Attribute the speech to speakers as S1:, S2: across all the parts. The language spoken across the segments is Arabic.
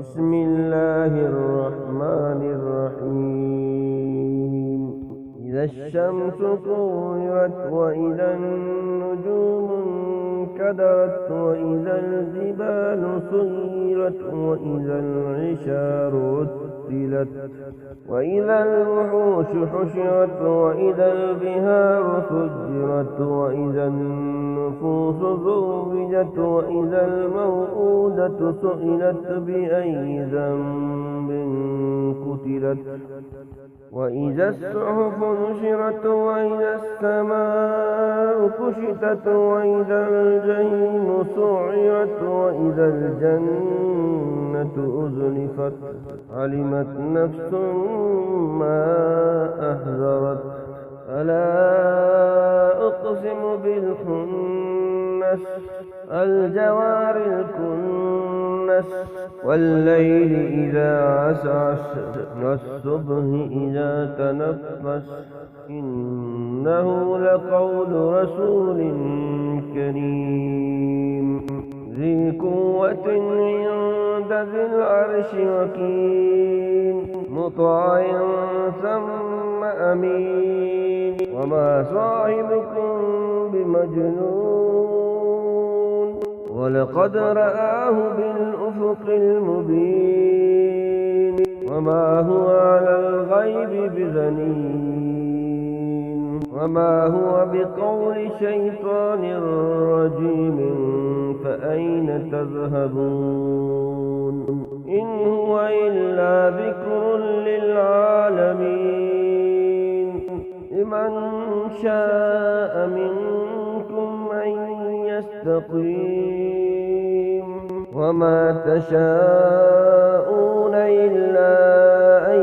S1: بسم الله الرحمن الرحيم. إذا الشمس كورت وإذا النجوم انكدرت وإذا الجبال سيرت وإذا العشار عطلت وإذا الوحوش حشرت وإذا البحار فجرت وإذا النفوس زوجت وإذا الموءودة سئلت بأي ذنب قتلت وإذا الصحف نشرت وإذا السماء كشطت وإذا الجحيم سعرت وإذا الجنة أزلفت علمت نفس ما أحضرت فلا أقسم بالخنس الجوار الكنس والليل إذا عسعس والصبح إذا تنفس إنه لقول رسول كريم ذي قوة عند ذي العرش مكين مطاع ثم أمين وما صاحبكم بمجنون ولقد رآه بالأفق المبين وما هو على الغيب بضنين وما هو بقول شيطان رجيم فأين تذهبون إن هو إلا ذكر للعالمين لمن شاء منكم أن يستقيم وما تشاءون إلا أن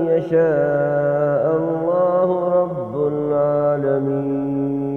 S1: يشاء الله رب العالمين.